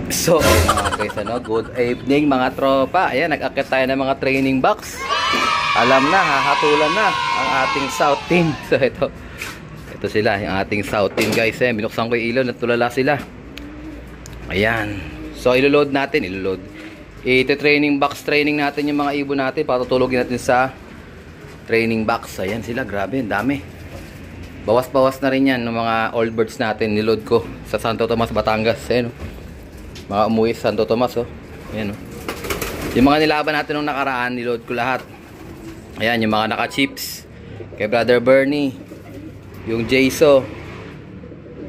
So, mga guys, good evening mga tropa. Ayan, nag-akit tayo ng mga training box. Alam na, hahatulan na ang ating South team. So, ito sila, yung ating South team guys. Binuksan ko yung ilaw, natulala sila. Ayan. So, iloload natin, Ito-training box training natin yung mga ibon natin. Patutulogin natin sa training box. Ayan sila, grabe, ang dami. Bawas-bawas na rin yan ng mga old birds natin. Niload ko sa Santo Tomas, Batangas. Ayan, mga umuwi sa Santo Tomas, oh. Ayan, oh. Yung mga nilaban natin nung nakaraan, niload ko lahat. Ayan, yung mga naka-chips kay Brother Bernie, yung Jayso.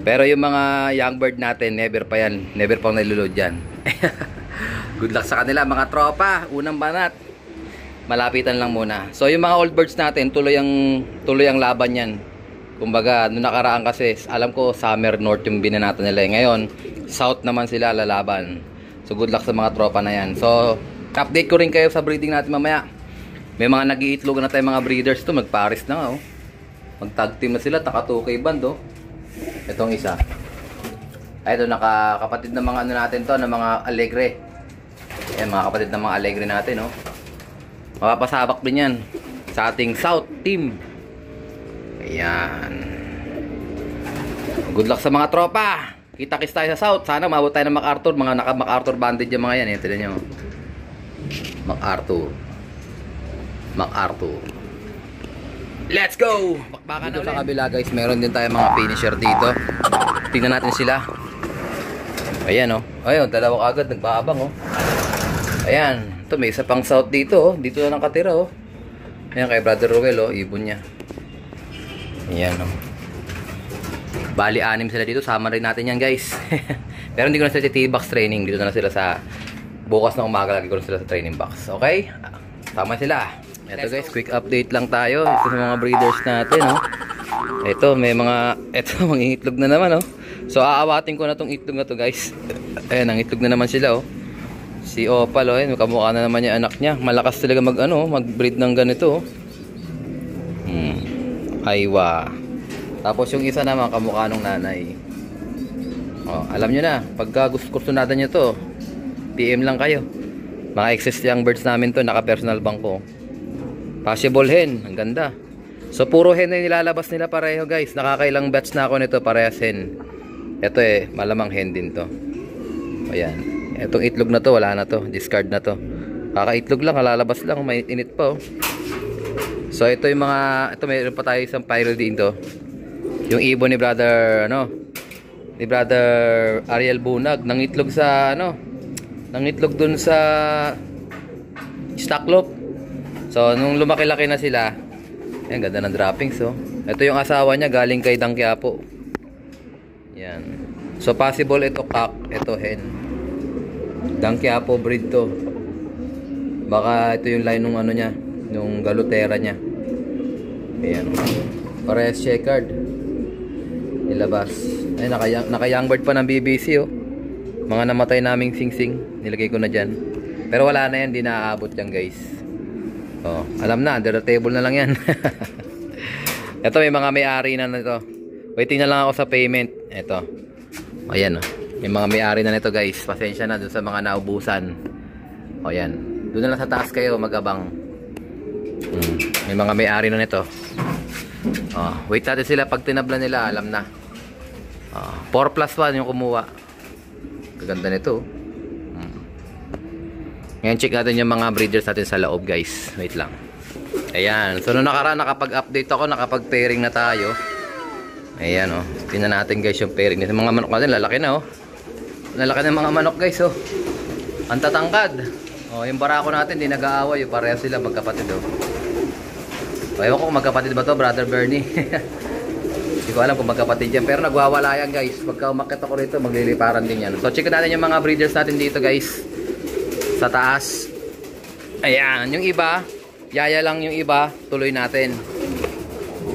Pero yung mga young bird natin, never pa yan. Never pang niloload yan. Good luck sa kanila mga tropa. Unang banat, malapitan lang muna. So yung mga old birds natin, tuloy ang laban yan. Kumbaga, nung nakaraan kasi, alam ko Summer North yung binanatan nila. Ngayon, South naman sila lalaban. So good luck sa mga tropa na yan. So update ko rin kayo sa breeding natin mamaya. May mga nag-iitlog na tayong mga breeders to. Mag-Paris na nga, oh. Mag-tag team na sila. Taka 2K band, oh. Itong isa. Ay, ito nakakapatid ng mga ano natin to, ng mga Alegre. Ayan, mga kapatid ng mga Alegre natin, oh. Mapapasabak din yan sa ating South team. Ayan. Good luck sa mga tropa. Kita-kits tayo sa South. Sana maabot tayo ng MacArthur. Mga naka-MacArthur bandage yung mga yan. Tignan nyo. MacArthur. Let's go! Bakbakan dito sa kabila guys. Meron din tayo mga finisher dito. Tingnan natin sila. Ayan, oh. Ayun, dalawa agad. Nagbaabang, oh. Ayan. Ito, may isa pang South dito, oh. Dito na nakatira, oh. Ayan, kay Brother Ruel, oh. Ibon niya. Ayan, oh. Bali, 6 sila dito. Sama rin natin yan, guys. Pero hindi ko na sila sa T-box training. Dito na sila sa bukas na umaga. Lagi ko na sila sa training box. Okay? Sama sila. Ito, guys. Quick update lang tayo. Ito sa mga breeders natin, oh. Ito, may mga... Ito, mga itlog na naman, oh. So, aawatin ko na tong itlog na to, guys. Ayan, ang itlog na naman sila, oh. Si Opal, oh. Ayan, kamukha na naman yung anak niya. Malakas talaga mag-breed ng ganito, oh. Aywa. Tapos yung isa naman kamukha nung nanay. Oh, alam nyo na, pagka gusto natin nyo to, PM lang kayo. Mga excess young birds namin to, naka personal bank ko. Possible hen, ang ganda. So puro hen na nilalabas nila pareho guys. Nakakailang batch na ako nito, parehas hen. Ito malamang hen din to. Ayan, etong itlog na to, wala na to, discard na to. Kakaitlog lang, lalabas lang, may init pa, oh. So ito yung mga, ito mayroon pa tayo isang pyridine to. Yung ibon ni Brother ni Brother Ariel Bunag nangitlog sa nangitlog dun sa Stacklop. So nung lumaki-laki na sila, ayan, ganda ng droppings, oh. Ito yung asawa niya galing kay Dang Quiapo. Yan. So possible ito cock, ito hen. Dang Quiapo breed to. Baka ito yung line nung ano niya, nung galutera niya. Ayan. Parehas checkered. Nilabas. Ay, naka-young bird pa ng BBC, oh. Mga namatay naming singsing. Nilagay ko na dyan. Pero wala na yan. Di naaabot yan, guys. Oh, alam na. Under the table na lang yan. Ito, may mga may-ari na nito. Waiting na lang ako sa payment. Ito. Ayan, oh. May mga may-ari na nito, guys. Pasensya na dun sa mga naubusan. O, yan. Doon na lang sa taas kayo, mag-abang. May mga may-ari na nito. Oh, wait natin sila. Pag tinabla nila, alam na. 4+1 yung kumuha. Gaganda nito. Ngayon check natin yung mga breeders natin sa loob, guys. Wait lang. Ayan. So nung nakaraan nakapag-update ako, nakapag-pairing na tayo. Ayan, oh. Tingnan natin, guys, yung pairing. Yung mga manok natin, lalaki na, oh. Lalaki na mga manok, guys, oh. Ang tatangkad. Oh, yung barako natin, di nag-aaway. Pareho sila magkapatid, oh. Ewan ko kung magkapatid ba to, Brother Bernie. Hindi ko alam kung magkapatid yan. Pero nagwawala yan, guys. Pagka umakit ako rito, magliliparan din yan. So check natin yung mga breeders natin dito, guys. Sa taas. Ayan, yung iba, yaya lang yung iba, tuloy natin.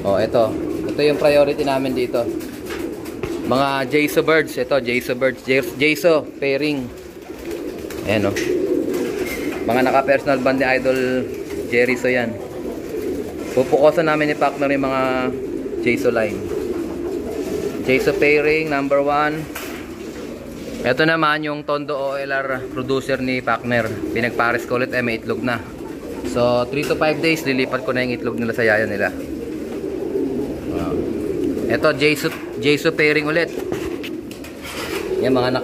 Oh, ito. Ito yung priority namin dito. Mga Jayso birds. Ito, Jayso birds. Jayso, pairing. Ayan, oh. Mga naka-personal band ni Idol Jerry, so yan. Pupukosan namin i-pack na rin mga Jayso line. Jayso pairing, number 1. Ito naman yung Tondo OLR producer ni Pacner. Pinagpares ko ulit, may itlog na. So 3 to 5 days lilipat ko na yung itlog nila sa yaya nila. Ito Jaiso pairing ulit. Yan mga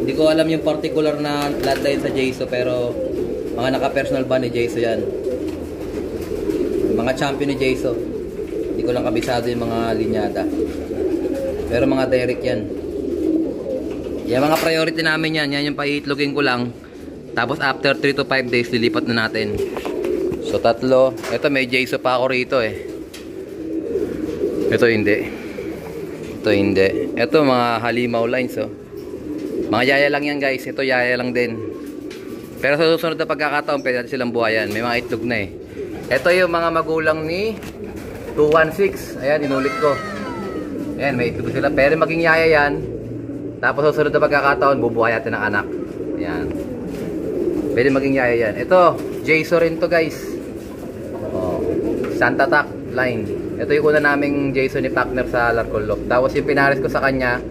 hindi ko alam yung particular na bloodline sa Jaiso, pero mga naka personal ba ni Jaiso yan. Mga champion ni Jaiso. Hindi ko lang kabisado yung mga linyada. Pero mga direct yan. Yan mga priority namin yan. Yan yung paiitlogin ko lang. Tapos after 3 to 5 days lilipat na natin. So 3. Ito may Jaiso pa ako rito eh. Ito hindi. Ito hindi. Ito mga halimaw lines oh. Mga yaya lang yan guys. Ito yaya lang din. Pero sa susunod na pagkakataon pwede natin silang buhayan. May mga itlog na eh. Ito yung mga magulang ni 216. Ayan, inulit ko. Ayan, may itlog sila. Pero maging yaya yan. Tapos sa susunod na pagkakataon bubuhay natin ng anak. Ayan. Pwede maging yaya yan. Ito, Jaiso rin to guys. Oh, Santa Tak line. Ito yung una naming Jaiso ni Pacner sa Larcolop. Tapos yung pinares ko sa kanya,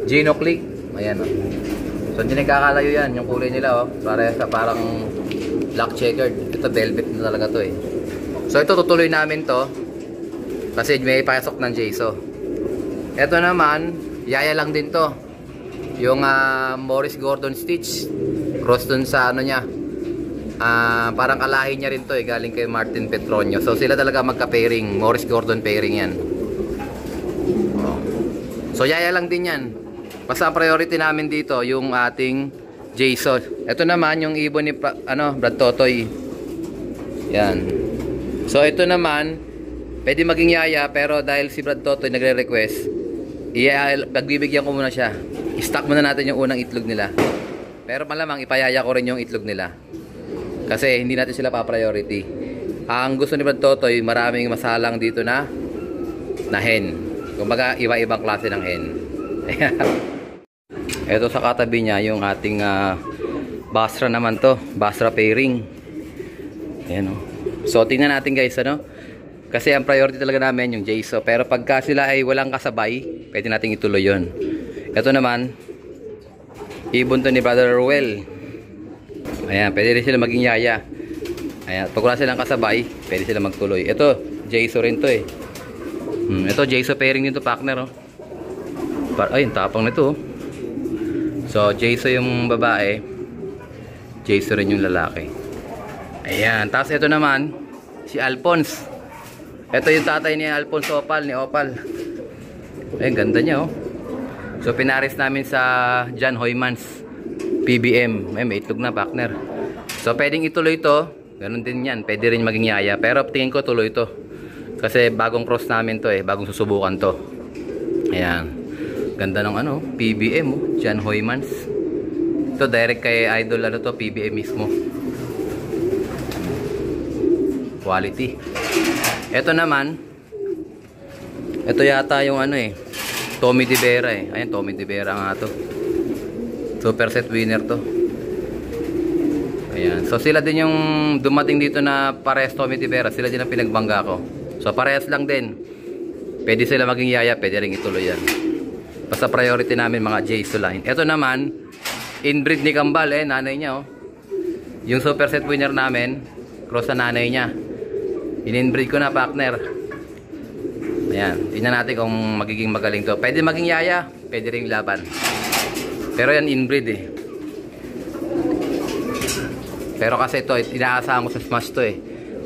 Gino Click. Ayan oh. So hindi nagkakalayo yan. Yung kulay nila oh. Parang black checkered. Ito velvet na talaga to eh. So ito tutuloy namin to. Kasi may pasok ng Jaiso. Ito naman, yaya lang din to. Yung Morris Gordon Stitch. Cross dun sa ano niya. Parang kalahi niya rin to eh, galing kay Martin Petronio. So sila talaga magka-pairing, Morris Gordon pairing yan. Oh. So yaya lang din yan. Basta ang priority namin dito yung ating Jaiso. Ito naman yung ibon ni Brad Totoy. Yan. So ito naman pwede maging yaya, pero dahil si Brad Totoy nagre-request, pagbibigyan ko muna siya. I-stock muna natin yung unang itlog nila. Pero malamang ipayaya ko rin yung itlog nila. Kasi hindi natin sila pa-priority. Ang gusto ni Brad Totoy, maraming masalang dito na hen. Kumbaga, iba-ibang klase ng hen. Ito sa katabi niya, yung ating Basra naman to. Basra pairing. Ayan o. So, tingnan natin guys, ano? Kasi ang priority talaga namin yung Jaiso. Pero pagka sila ay walang kasabay, pwede natin ituloy yun. Ito naman, ibon to ni Brother Ruel. Ayan, pwede rin sila maging yaya. Ayan, pag wala silang kasabay, pwede sila magtuloy. Ito, Jaiso rin to eh. Ito, Jaiso pairing nito, Pacner oh. Ay, tapang nito oh. So, Jaiso yung babae, Jaiso rin yung lalaki. Ayan, tapos ito naman, si Alphonse. Ito yung tatay ni Alphonse Opal, ni Opal. Ayan, ganda niya oh. So, pinaris namin sa John Hoymans PBM. May itlog na, Pacner. So pwedeng ituloy to. Ganun din yan. Pwede rin maging yaya. Pero tingin ko tuloy to. Kasi bagong cross namin to eh. Bagong susubukan to. Ayan. Ganda ng PBM oh. John Hoymans. Ito direct kay idol to, PBM mismo. Quality. Ito naman. Ito yata yung Tommy De Vera eh. Ayan, Tommy De Vera nga to. Super set winner to. Ayan. So sila din yung dumating dito na parehas Tommy De Vera. Sila din ang pinagbangga ko. So parehas lang din. Pwede sila maging yaya. Pwede rin ituloy yan. Basta priority namin mga Jaiso line. Ito naman, inbreed ni Kambal eh. Nanay niya oh. Yung super set winner namin, cross na nanay niya. In-inbreed ko na, Pacner. Ayan. Tingnan natin kung magiging magaling to. Pwede maging yaya. Pwede rin laban. Pero yan inbreed eh. Pero kasi ito, inaasahan ko sa smash to eh.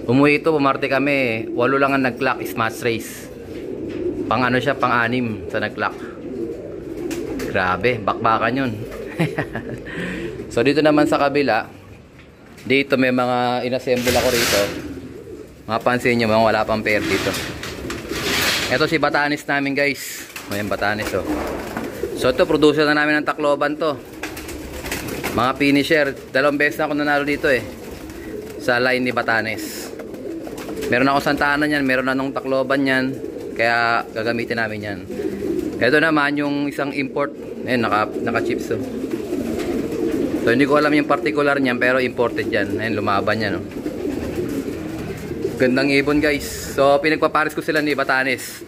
Umuwi ito, pumarte kami. 8 lang ang nag-clock, smash race. Pang siya, pang 6 sa nag-clock. Grabe, bakbakan yun. So dito naman sa kabila, dito may mga inassemble ako rito. Mapansin nyo, mga wala pang pair dito. Ito si Batanes namin guys. Ayan, Batanes oh. So ito, producer na namin ng Tacloban to. Mga finisher. 2 beses na ako nanalo dito eh. Sa line ni Batanes. Meron ako Santa Ana yan. Meron na nung Tacloban yan. Kaya gagamitin namin yan. Ito naman yung isang import. Ayun, naka-chips oh. So hindi ko alam yung particular niyan. Pero imported yan. Ayun, lumaban yan oh. Gandang ibon guys. So pinagpapares ko sila ni Batanes.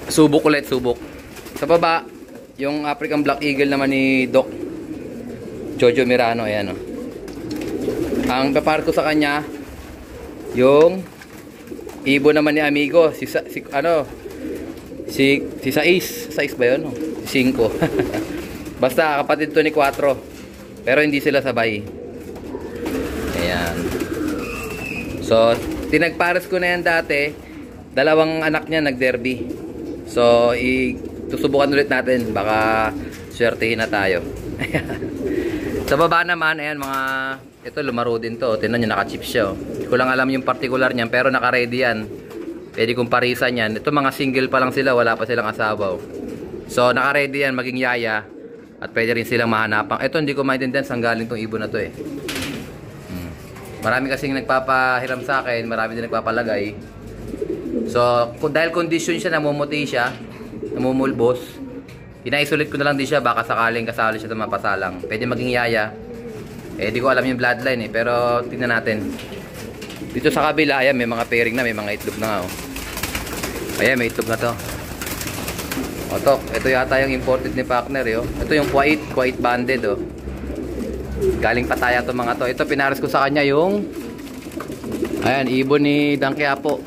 Subok ulit, subok. Sa baba, yung African Black Eagle naman ni Doc Jojo Mirano, ayan o. Ang papar ko sa kanya, yung ibon naman ni Amigo, si Sais ba yun? Si 5. Basta kapatid to ni 4. Pero hindi sila sabay. Ayan. So, tinagpares ko na yan dati. Dalawang anak niya nag-derby. So, susubukan ulit natin. Baka swertihin na tayo. Sa baba naman, ayan mga, ito lumaro din to. Tingnan nyo, naka-chip siya. Hindi ko lang alam yung particular niyan, pero naka-ready yan. Pwede kong parisan yan. Ito mga single pa lang sila, wala pa silang asawa. So, naka-ready yan, maging yaya. At pwede rin silang mahanapang. Ito, hindi ko maintindihan saan galing tong ibon na to eh. Marami kasing nagpapahiram sa akin, marami din nagpapalagay. So, dahil condition siya, namumuti siya, namumulbos, ina-isolate ko na lang din siya, baka sakaling kasali siya sa mapasalang. Pwede maging yaya. Eh, di ko alam yung bloodline eh, pero tingnan natin. Dito sa kabila, ayan, may mga pairing na, may mga itlog na nga oh. Ayan, may itlog na to. O, Tok, ito yata yung imported ni partner eh, oh. Ito yung white banded oh. Galing Pataya to mga to. Ito, pinares ko sa kanya yung, ayan, ibon ni Danquiapo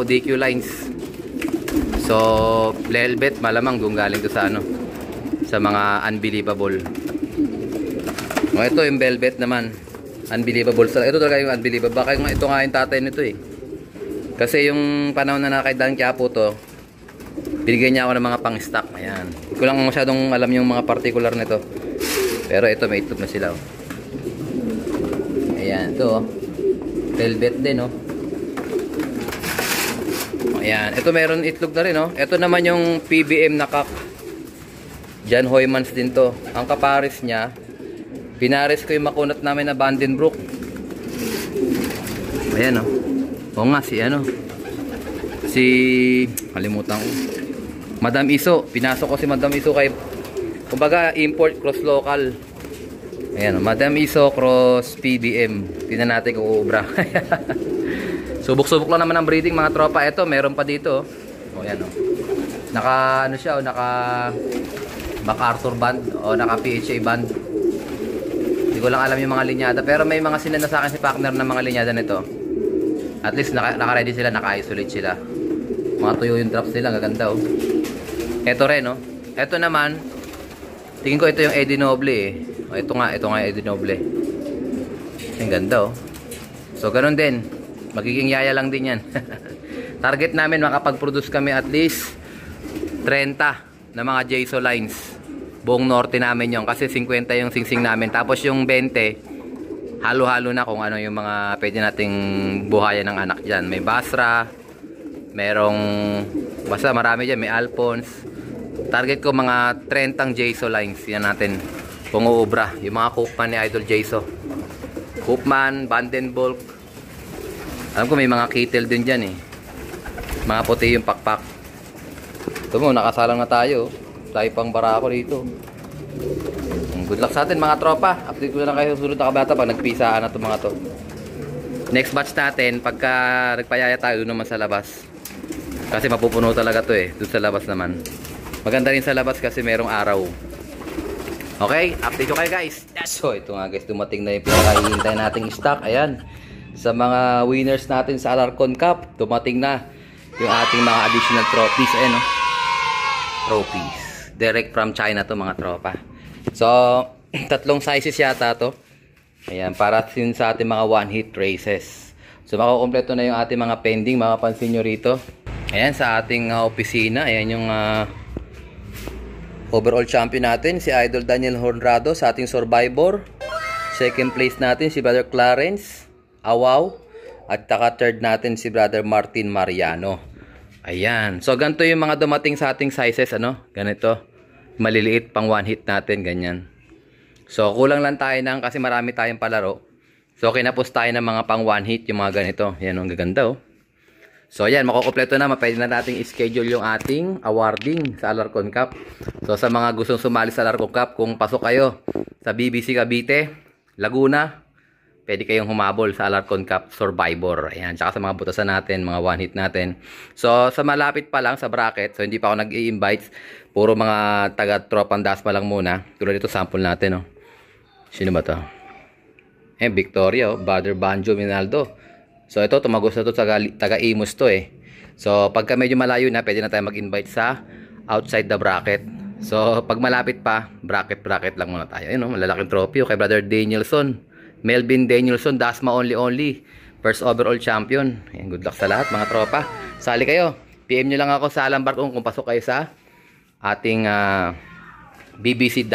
DQ lines. So, velvet, malamang kung galing to sa ano, sa mga unbelievable. O, ito yung velvet naman, unbelievable. So, ito talaga yung unbelievable. Baka yung, ito nga yung tatay nito eh. Kasi yung panahon na kay Danquiapo to, binigyan niya ako ng mga pang-stock. Ayan. Hindi ko lang masyadong alam yung mga particular nito. Pero ito, may itlog na sila oh. Ayan, ito oh. Velvet din oh. Ayan, ito meron itlog na rin oh. Ito naman yung PBM na kak. Jan Hoymans din to. Ang kapares niya, pinares ko yung makunat namin na Vandenbroek. Ayan oh. Oo nga, si kalimutan ko, Madam Iso. Pinasok ko si Madam Iso kay, kumbaga import cross local. Ayan oh. Madam Iso cross PBM. Tingnan natin kung uubra. Subok-subok lang naman ang breeding mga tropa. Ito, meron pa dito. O, yan o. Naka, ano siya o, naka MacArthur band o naka PHA band. Hindi ko lang alam yung mga linyada. Pero may mga sinenda sa akin si partner na mga linyada nito. At least naka-ready sila, naka-isolate sila. Mga tuyo yung drops nila, gaganda o. Ito rin o. Ito naman, tingin ko ito yung Eddie Noble eh. O, ito nga yung Eddie Noble. Ang ganda o. So, ganun din. Magiging yaya lang din yan. Target namin makapag-produce kami at least 30 na mga JSO lines. Buong norte namin yon. Kasi 50 yung singsing namin. Tapos yung 20, halo-halo na kung ano yung mga pwede nating buhayan ng anak dyan. May Basra, merong, basta marami dyan. May Alphonse. Target ko mga 30 JSO lines. Yan natin kung uubra. Yung mga Koopman ni Idol JSO. Koopman, Vandenbroek. Alam ko may mga kittel din dyan eh. Mga puti yung pakpak. Ito mo, nakasalang na tayo. Tayo pang barako dito. Good luck sa atin mga tropa. Update ko na lang kayo sa sunod na kabata pag nagpisaan na ito mga to. Next batch natin, pagka nagpayaya tayo doon naman sa labas. Kasi mapupuno talaga to eh. Doon sa labas naman. Maganda rin sa labas kasi merong araw. Okay, update ko kayo guys. So ito nga guys, dumating na yung pinakahihintay nating stock. Ayan. Sa mga winners natin sa Alarcon Cup, dumating na yung ating mga additional trophies. Ayan o. Trophies. Direct from China to mga tropa. So, 3 sizes yata to. Ayan, para sa ating mga one-hit races. So, makukompleto na yung ating mga pending. Makapansin nyo rito. Ayan, sa ating opisina. Ayan yung overall champion natin, si Idol Daniel Honrado sa ating Survivor. Second place natin, si Brother Clarence Awaw. At third natin si Brother Martin Mariano. Ayan. So, ganito yung mga dumating sa ating sizes, ano? Ganito. Maliliit pang one hit natin, ganyan. So, kulang lang tayo ng, kasi marami tayong palaro. So, kinapos tayo ng mga pang one hit, yung mga ganito. Yan, ang gaganda, oh. So, ayan, makukompleto na. Pwede na nating schedule yung ating awarding sa Alarcon Cup. So, sa mga gustong sumali sa Alarcon Cup, kung pasok kayo sa BBC Cavite, Laguna, pwede kayong humabol sa Alarcon Cup Survivor. Ayan, tsaka sa mga butasan natin, mga one hit natin. So, sa malapit pa lang sa bracket, so hindi pa ako nag-i-invite, Puro mga taga-tropang Dasma lang muna. Tulad dito, sample natin, oh. Sino ba to? Victoria, oh. Brother Banjo Minaldo. So, ito, tumagos na to, taga-Imus to, eh. So, pagka medyo malayo na, pwede na tayo mag-invite sa outside the bracket. So, pag malapit pa, bracket lang muna tayo. Ayun, oh, malalaking trophy, oh, kay Brother Danielson. Melvin Danielson, Dasma only. First overall champion. Ayan, good luck sa lahat, mga tropa. Sali kayo. PM nyo lang ako sa Alam Barkong kung pasok kayo sa ating BBC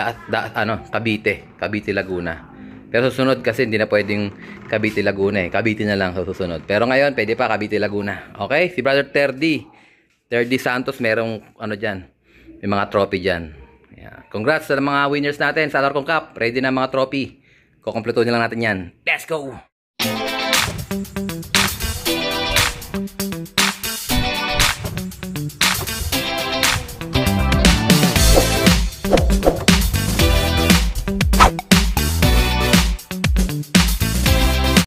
Cavite Laguna. Pero susunod kasi hindi na pwedeng Cavite Laguna eh. Cavite na lang sa susunod. Pero ngayon pwede pa Cavite Laguna. Okay? Si Brother Terdy Santos merong ano diyan. May mga trophy diyan. Yeah. Congrats sa mga winners natin sa Alarcon Cup. Ready na mga trophy. Kukumpletuhin lang natin 'yan. Let's go.